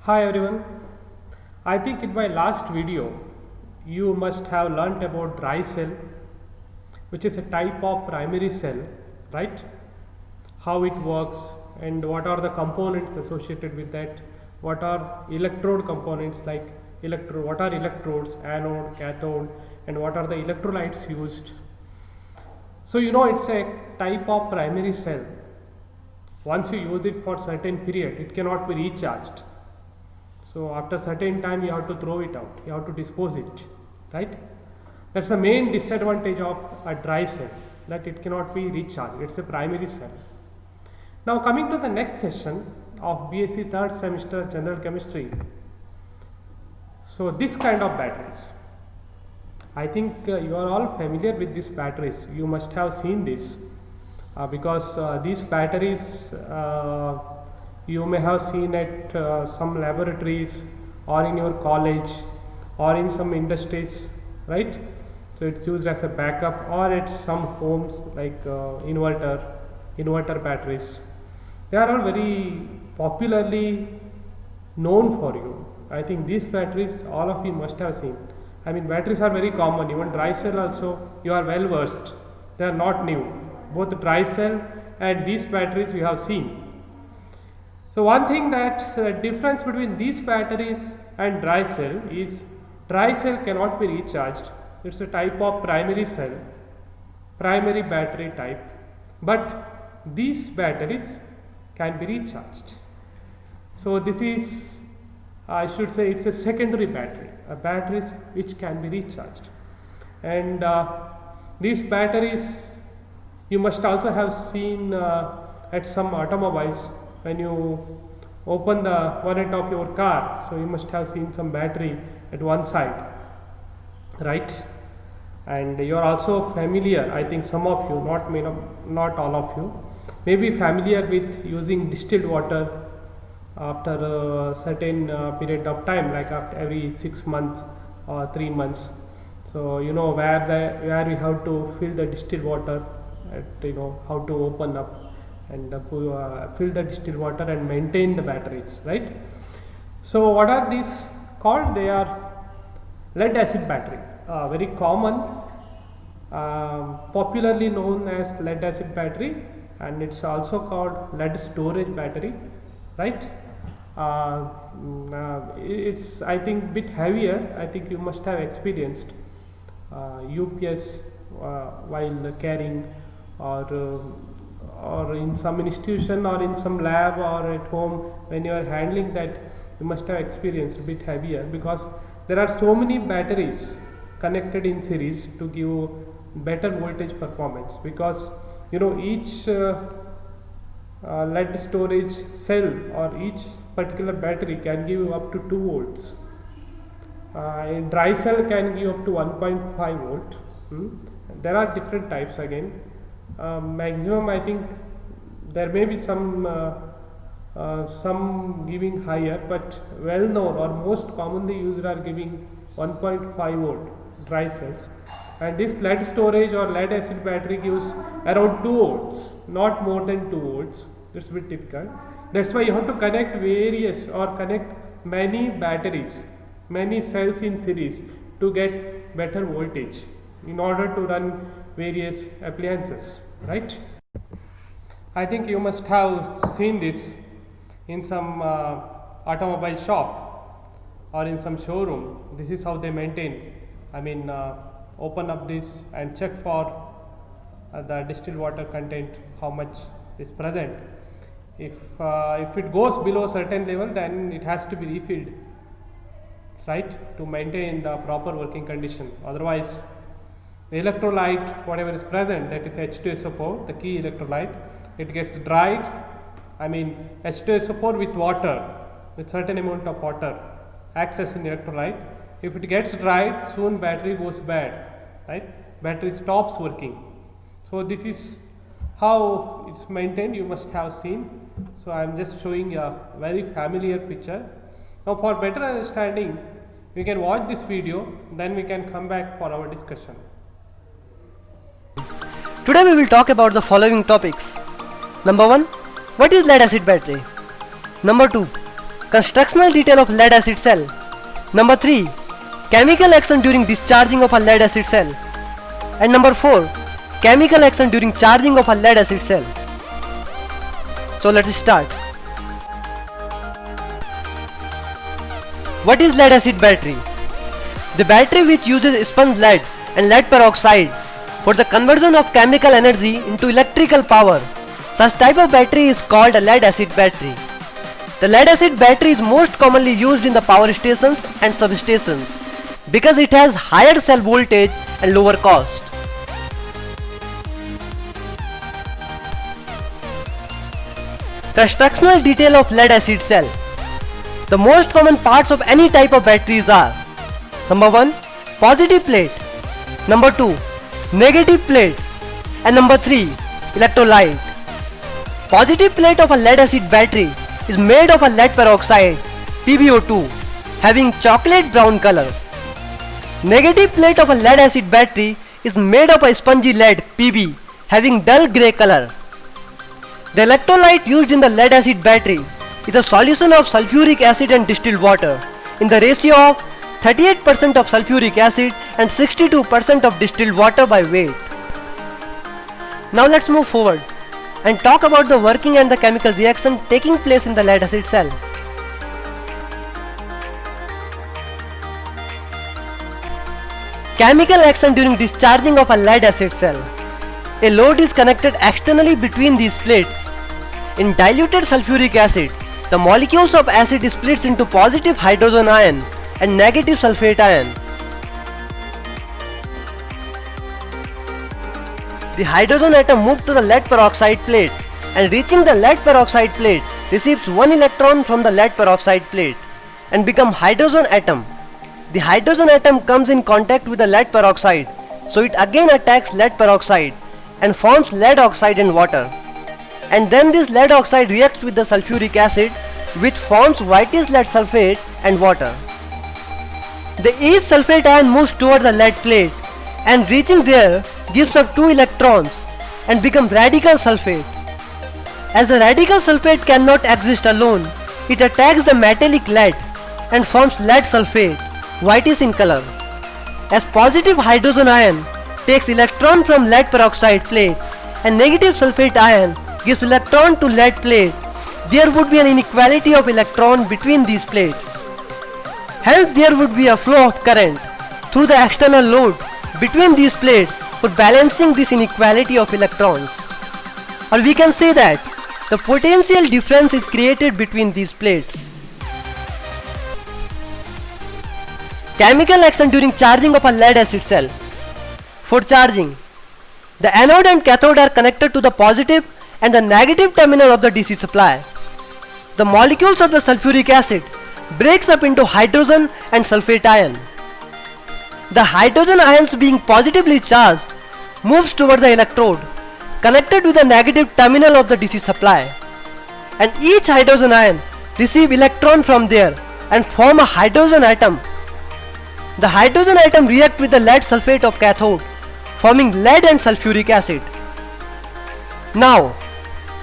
Hi everyone. I think in my last video you must have learnt about dry cell, which is a type of primary cell, right? How it works and what are the components associated with that, what are electrode components like what are electrodes, anode, cathode, and what are the electrolytes used. So you know it's a type of primary cell. Once you use it for certain period, it cannot be recharged. So after certain time you have to throw it out, you have to dispose it, right? That's the main disadvantage of a dry cell, that it cannot be recharged. It's a primary cell. Now coming to the next session of BSc third semester general chemistry. So this kind of batteries, I think you are all familiar with these batteries. You must have seen this because these batteries you may have seen at some laboratories or in your college or in some industries, right? So it's used as a backup or at some homes like inverter batteries. They are all very popularly known for you. I think these batteries all of you must have seen. I mean, batteries are very common, even dry cell also you are well versed. They are not new. Both dry cell and these batteries you have seen. So one thing that the difference between these batteries and dry cell is dry cell cannot be recharged. It's a type of primary cell, primary battery type, but these batteries can be recharged. So this is, I should say, it's a secondary battery, a batteries which can be recharged. And these batteries you must also have seen at some automobiles. When you open the bonnet of your car, so you must have seen some battery at one side, right? And you are also familiar, I think some of you, not all of you, may be familiar with using distilled water after a certain period of time, like after every 6 months or 3 months. So you know where we have to fill the distilled water, how to open up and fill the distilled water and maintain the batteries, right? So what are these called? They are lead acid battery, very common, popularly known as lead acid battery, and it's also called lead storage battery, right? It's, I think, bit heavier. I think you must have experienced UPS while carrying, or in some institution or in some lab or at home when you are handling that, you must have experienced a bit heavier, because there are so many batteries connected in series to give better voltage performance, because you know each lead storage cell or each particular battery can give up to 2 volts. In dry cell can give up to 1.5 volt. There are different types again. Maximum, I think there may be some giving higher, but well known or most commonly used are giving 1.5 volt dry cells, and this lead storage or lead acid battery gives around 2 volts, not more than 2 volts. It's a bit difficult. That's why you have to connect various or connect many batteries, many cells in series to get better voltage in order to run various appliances, right? I think you must have seen this in some automobile shop or in some showroom. This is how they maintain. I mean, open up this and check for the distilled water content, how much is present. If it goes below certain level, then it has to be refilled, right, to maintain the proper working condition. Otherwise, the electrolyte, whatever is present, that is H2SO4, the key electrolyte, it gets dried. I mean, H2SO4 with water, with certain amount of water, acts as an electrolyte. If it gets dried, soon battery goes bad, right? Battery stops working. So this is how it's maintained. You must have seen. So I am just showing a very familiar picture. Now for better understanding, we can watch this video, then we can come back for our discussion. Today we will talk about the following topics. Number 1. What is lead acid battery? Number 2. Constructional detail of lead acid cell. Number 3. Chemical action during discharging of a lead acid cell. And number 4. Chemical action during charging of a lead acid cell. So let's start. What is lead acid battery? The battery which uses spun lead and lead peroxide for the conversion of chemical energy into electrical power. Such type of battery is called a lead acid battery. The lead acid battery is most commonly used in the power stations and substations because it has higher cell voltage and lower cost. Constructional detail of lead acid cell. The most common parts of any type of batteries are: number 1, positive plate, number 2, negative plate, and number 3, electrolyte. Positive plate of a lead acid battery is made of a lead peroxide, PbO2, having chocolate brown color. Negative plate of a lead acid battery is made of a spongy lead, Pb, having dull grey color. The electrolyte used in the lead acid battery is a solution of sulfuric acid and distilled water in the ratio of 38% of sulfuric acid and 62% of distilled water by weight. Now let's move forward and talk about the working and the chemical reaction taking place in the lead acid cell. Chemical action during discharging of a lead acid cell. A load is connected externally between these plates. In diluted sulfuric acid, the molecules of acid splits into positive hydrogen ion and negative sulfate ion. The hydrogen atom moves to the lead peroxide plate and reaching the lead peroxide plate receives one electron from the lead peroxide plate and becomes hydrogen atom. The hydrogen atom comes in contact with the lead peroxide, so it again attacks lead peroxide and forms lead oxide and water. And then this lead oxide reacts with the sulfuric acid, which forms whitish lead sulfate and water. Each sulfate ion moves toward the lead plate and reaching there gives up 2 electrons and becomes radical sulfate. As the radical sulfate cannot exist alone, it attacks the metallic lead and forms lead sulfate, whitish in color. As positive hydrogen ion takes electron from lead peroxide plate and negative sulfate ion gives electron to lead plate, there would be an inequality of electron between these plates. Hence there would be a flow of current through the external load between these plates for balancing this inequality of electrons. Or we can say that the potential difference is created between these plates. Chemical action during charging of a lead acid cell. For charging, the anode and cathode are connected to the positive and the negative terminal of the DC supply. The molecules of the sulfuric acid breaks up into hydrogen and sulfate ion. The hydrogen ions being positively charged moves toward the electrode connected with the negative terminal of the DC supply, and each hydrogen ion receive electron from there and form a hydrogen atom. The hydrogen atom react with the lead sulfate of cathode, forming lead and sulfuric acid. Now,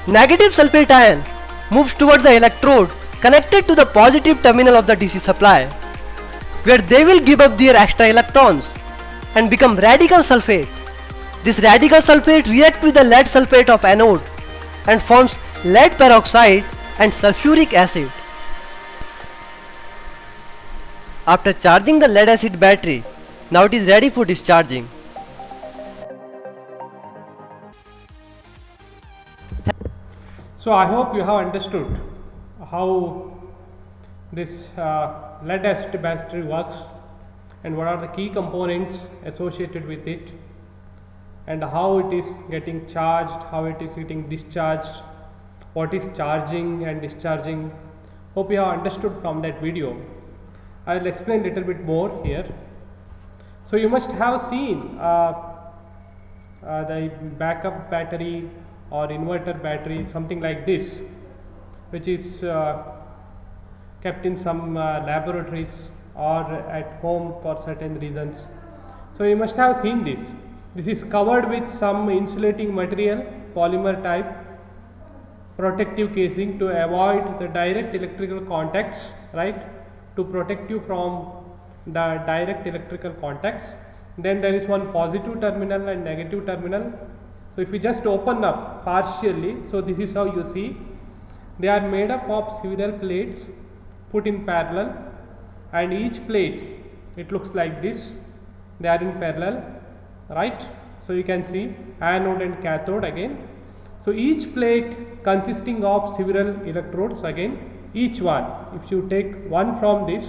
negative sulfate ion moves toward the electrode connected to the positive terminal of the DC supply, where they will give up their extra electrons and become radical sulfate. This radical sulfate reacts with the lead sulfate of anode and forms lead peroxide and sulfuric acid. After charging the lead acid battery, now it is ready for discharging. So I hope you have understood how this lead acid battery works and what are the key components associated with it and how it is getting charged, how it is getting discharged, what is charging and discharging. Hope you have understood from that video. I will explain a little bit more here. So you must have seen the backup battery or inverter battery, something like this, which is kept in some laboratories or at home for certain reasons. So you must have seen this. This is covered with some insulating material, polymer type, protective casing to avoid the direct electrical contacts, right, to protect you from the direct electrical contacts. Then there is one positive terminal and negative terminal. So if you just open up partially, so this is how you see. They are made up of several plates put in parallel, and each plate, it looks like this, they are in parallel, right. So you can see anode and cathode again. So each plate consisting of several electrodes again, each one, if you take one from this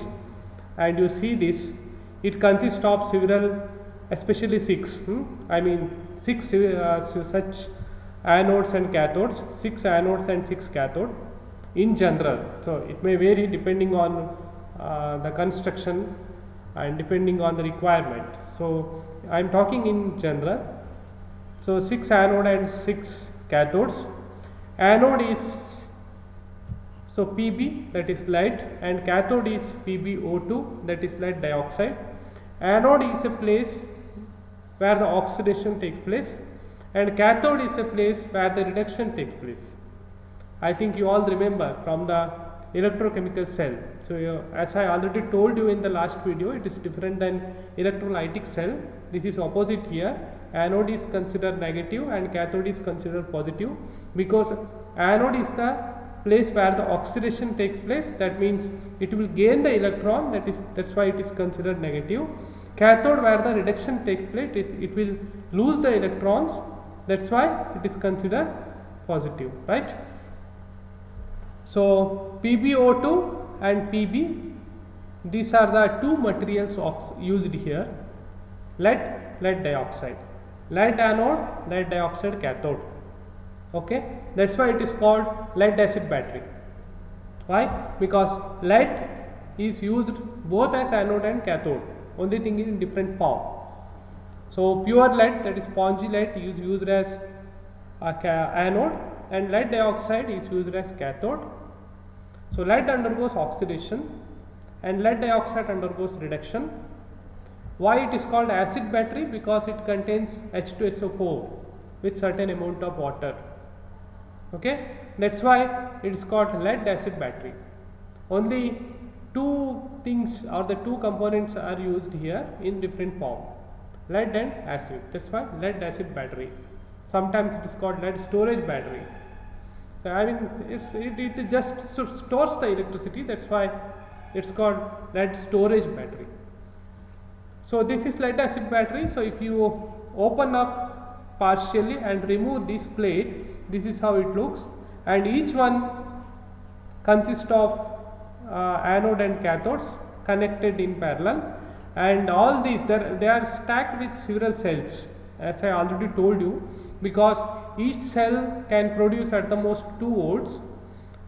and you see this, it consists of several, especially six, six such anodes and cathodes, 6 anodes and 6 cathode in general. So it may vary depending on the construction and depending on the requirement. So I am talking in general. So 6 anode and 6 cathodes. Anode is so Pb, that is lead, and cathode is PbO2, that is lead dioxide. Anode is a place where the oxidation takes place, and cathode is a place where the reduction takes place. I think you all remember from the electrochemical cell. So as I already told you in the last video, it is different than electrolytic cell. This is opposite here. Anode is considered negative and cathode is considered positive, because anode is the place where the oxidation takes place. That means it will gain the electron, that's why it is considered negative. Cathode, where the reduction takes place, it will lose the electrons, that's why it is considered positive, right. So PbO2 and Pb, these are the two materials used here. Lead dioxide, lead anode, lead dioxide cathode. Okay, that's why it is called lead acid battery. Why? Because lead is used both as anode and cathode, only thing is in different form. So pure lead, that is spongy lead, is used as anode, and lead dioxide is used as cathode. So lead undergoes oxidation and lead dioxide undergoes reduction. Why it is called acid battery? Because it contains H2SO4 with certain amount of water. Okay, that's why it is called lead acid battery. Only two things or the two components are used here in different form, lead and acid. That's why lead acid battery. Sometimes it is called lead storage battery. So it just stores the electricity, that's why it's called lead storage battery. So this is lead acid battery. So if you open up partially and remove this plate, this is how it looks, and each one consists of anode and cathodes connected in parallel, and all these they are stacked with several cells, as I already told you, because each cell can produce at the most 2 volts.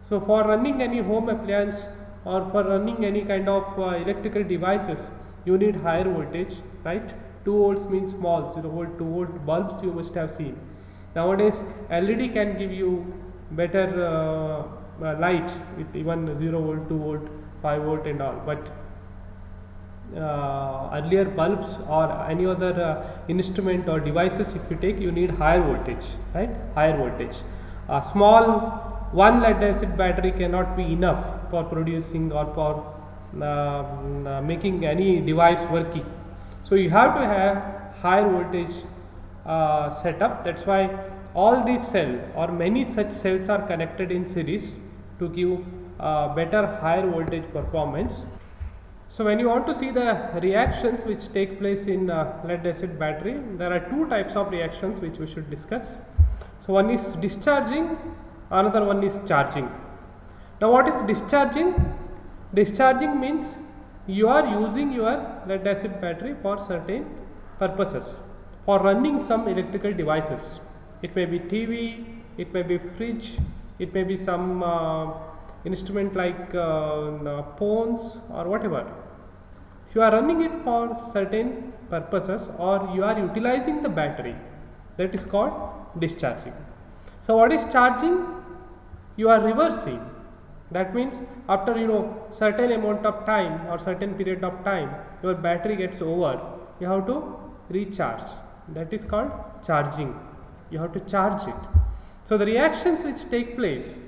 So for running any home appliance or for running any kind of electrical devices, you need higher voltage, right. 2 volts means small, 0 volt, 2 volt bulbs you must have seen. Nowadays LED can give you better light with even 0 volt, 2 volt, 5 volt and all, but earlier bulbs or any other instrument or devices, if you take, you need higher voltage, right, higher voltage. Small one lead acid battery cannot be enough for producing or for making any device working. So you have to have higher voltage setup. That's why all these cells or many such cells are connected in series to give better higher voltage performance. So when you want to see the reactions which take place in lead acid battery, there are two types of reactions which we should discuss. So one is discharging, another one is charging. Now what is discharging? Discharging means you are using your lead acid battery for certain purposes, for running some electrical devices. It may be TV, it may be fridge, it may be some instrument like phones or whatever. If you are running it for certain purposes or you are utilizing the battery, that is called discharging. So what is charging? You are reversing. That means after certain amount of time or certain period of time, your battery gets over, you have to recharge. That is called charging. You have to charge it. So the reactions which take place,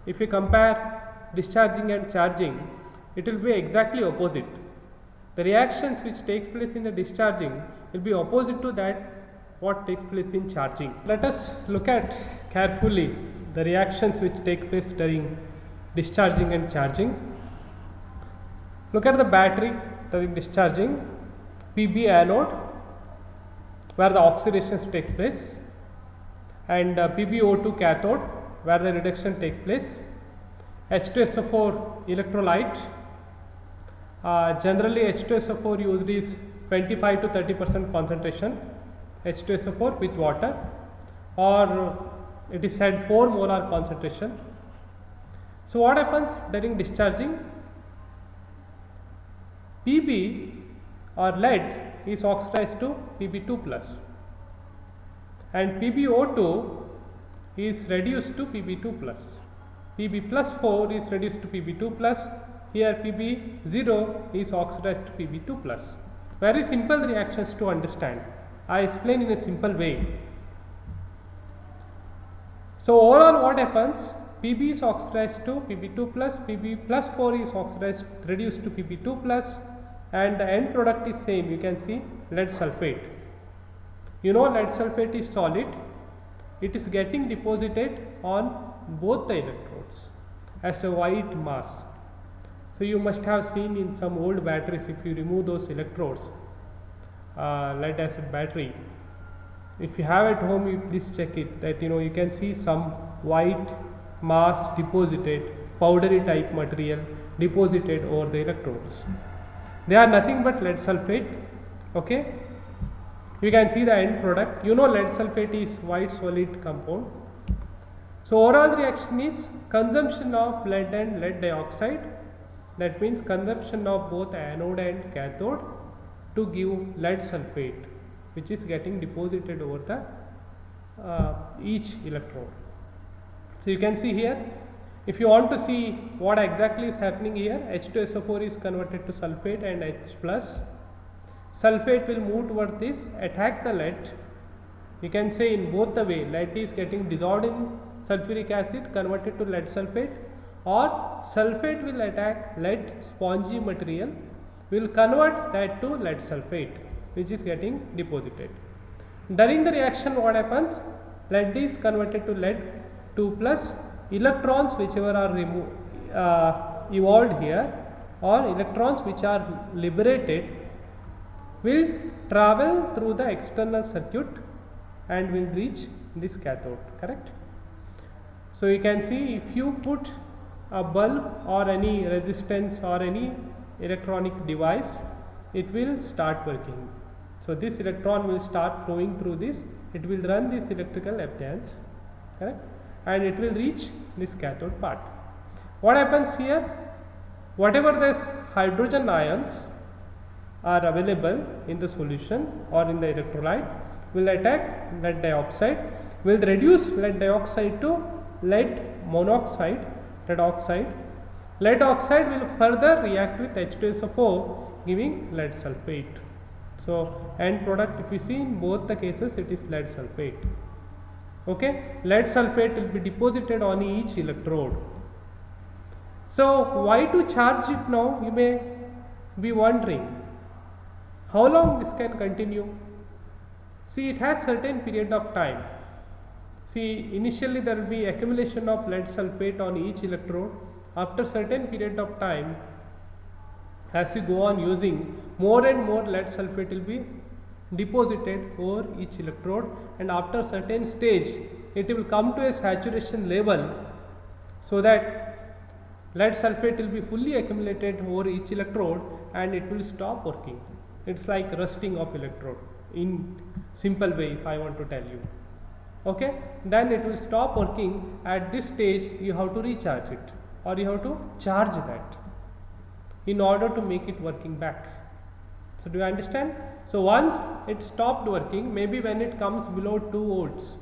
if you compare discharging and charging, it will be exactly opposite. The reactions which take place in the discharging will be opposite to that what takes place in charging. Let us look at carefully the reactions which take place during discharging and charging. Look at the battery during discharging, Pb anode where the oxidations takes place, and PbO2 cathode where the reduction takes place. H2SO4 electrolyte, generally H2SO4 used is 25 to 30% concentration H2SO4 with water, or it is said 4 molar concentration. So what happens during discharging? Pb or lead is oxidized to Pb2 plus, and PbO2 is reduced to Pb2 plus. Pb plus 4 is reduced to Pb2 plus. Here Pb0 is oxidized to Pb2 plus. Very simple reactions to understand. I explain in a simple way. So overall what happens? Pb is oxidized to Pb2 plus, Pb plus 4 is oxidized, reduced to Pb2 plus, and the end product is same. You can see lead sulphate. You know lead sulphate is solid. It is getting deposited on both the electrodes as a white mass. So you must have seen in some old batteries, if you remove those electrodes, lead acid battery, if you have at home, you please check it, that you can see some white mass deposited, powdery type material deposited over the electrodes. They are nothing but lead sulphate. Okay, you can see the end product. Lead sulphate is white solid compound. So overall reaction is consumption of lead and lead dioxide, that means consumption of both anode and cathode to give lead sulphate, which is getting deposited over the each electrode. So you can see here, if you want to see what exactly is happening here, H2SO4 is converted to sulphate and H plus. Sulphate will move toward this, attack the lead. You can say in both the way, lead is getting dissolved in sulfuric acid, converted to lead sulphate, or sulphate will attack lead spongy material, will convert that to lead sulphate, which is getting deposited. During the reaction what happens? Lead is converted to lead 2 plus, electrons whichever are evolved here, or electrons which are liberated, will travel through the external circuit and will reach this cathode, correct? So you can see, if you put a bulb or any resistance or any electronic device, it will start working. So this electron will start flowing through this, it will run this electrical appliance, correct, and it will reach this cathode part. What happens here? Whatever this hydrogen ions are available in the solution or in the electrolyte will attack lead dioxide, will reduce lead dioxide to lead monoxide, lead oxide. Lead oxide will further react with H2SO4, giving lead sulphate. So end product, if you see in both the cases, it is lead sulphate. Okay, lead sulphate will be deposited on each electrode. So why to charge it now? You may be wondering, how long this can continue? See, it has certain period of time. See, initially there will be accumulation of lead sulphate on each electrode. After certain period of time, as you go on using, more and more lead sulphate will be deposited over each electrode, and after certain stage it will come to a saturation level, so that lead sulphate will be fully accumulated over each electrode and it will stop working. It's like rusting of electrode in simple way, if I want to tell you. Okay, then it will stop working. At this stage you have to recharge it, or you have to charge that in order to make it working back. So do you understand? So once it stopped working, maybe when it comes below 2 volts,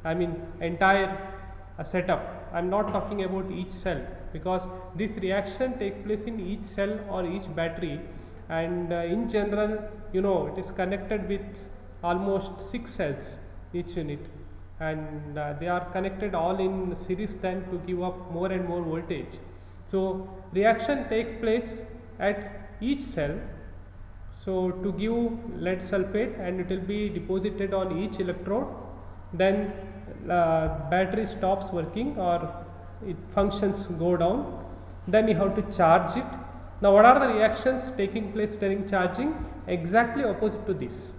I mean entire setup, I am not talking about each cell, because this reaction takes place in each cell or each battery, and in general, it is connected with almost 6 cells each unit. and they are connected all in series then to give up more and more voltage. So reaction takes place at each cell. So to give lead sulphate, and it will be deposited on each electrode, then battery stops working or it functions go down, then you have to charge it. Now what are the reactions taking place during charging? Exactly opposite to this.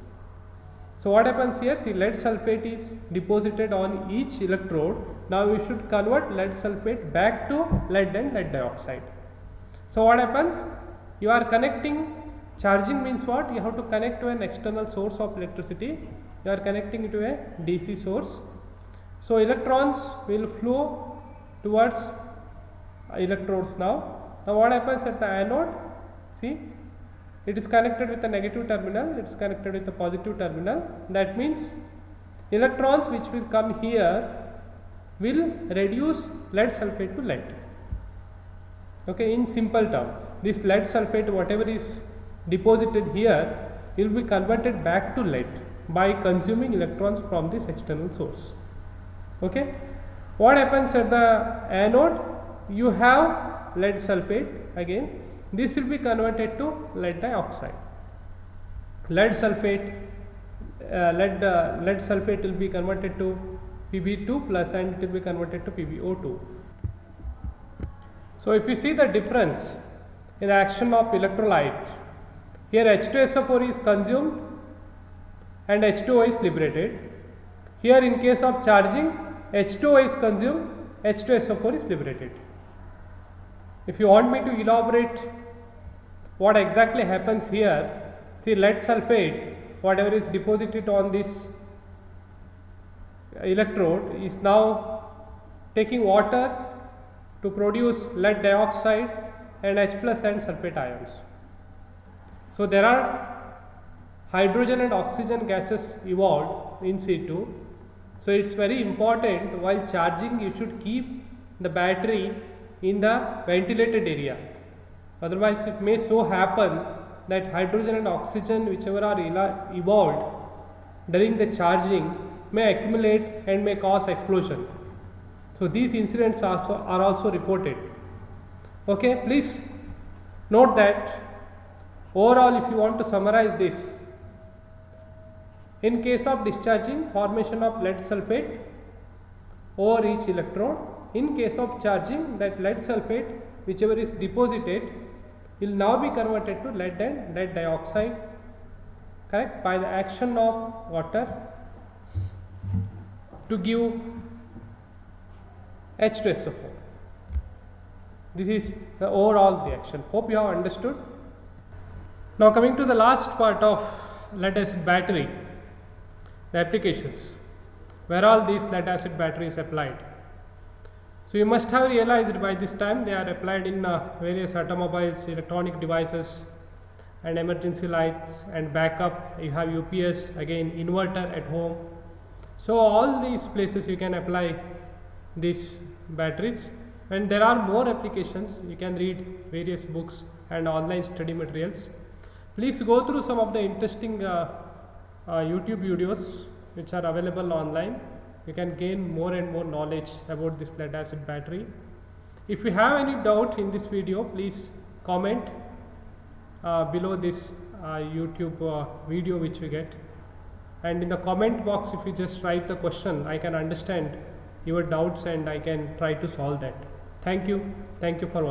So what happens here? See, lead sulphate is deposited on each electrode. Now we should convert lead sulphate back to lead and lead dioxide. So what happens? You are connecting. Charging means what? You have to connect to an external source of electricity. You are connecting it to a DC source. So electrons will flow towards electrodes now. Now what happens at the anode? See, it is connected with a negative terminal, it is connected with a positive terminal. That means electrons which will come here will reduce lead sulphate to lead. Okay, in simple term, this lead sulphate whatever is deposited here will be converted back to lead by consuming electrons from this external source. Okay, what happens at the anode? You have lead sulphate again. This will be converted to lead dioxide. Lead sulphate will be converted to Pb2 plus and it will be converted to PbO2. So if you see the difference in the action of electrolyte, here H2SO4 is consumed and H2O is liberated. Here in case of charging, H2O is consumed, H2SO4 is liberated. If you want me to elaborate what exactly happens here, see, lead sulphate whatever is deposited on this electrode is now taking water to produce lead dioxide and H plus and sulphate ions. So there are hydrogen and oxygen gases evolved in situ. So it's very important while charging you should keep the battery in the ventilated area. Otherwise it may so happen that hydrogen and oxygen whichever are evolved during the charging may accumulate and may cause explosion. So these incidents are also reported. Okay, please note that overall if you want to summarize this, in case of discharging, formation of lead sulphate over each electrode. In case of charging, that lead sulphate whichever is deposited will now be converted to lead and lead dioxide, correct, by the action of water to give H2SO4. This is the overall reaction. Hope you have understood. Now coming to the last part of lead acid battery, the applications, where all these lead acid batteries applied. So you must have realized by this time they are applied in various automobiles, electronic devices and emergency lights and backup. You have UPS, again inverter at home. So all these places you can apply these batteries, and there are more applications. You can read various books and online study materials. Please go through some of the interesting YouTube videos which are available online. You can gain more and more knowledge about this lead acid battery. If you have any doubt in this video, please comment below this YouTube video which you get, and in the comment box if you just write the question, I can understand your doubts and I can try to solve that. Thank you for watching.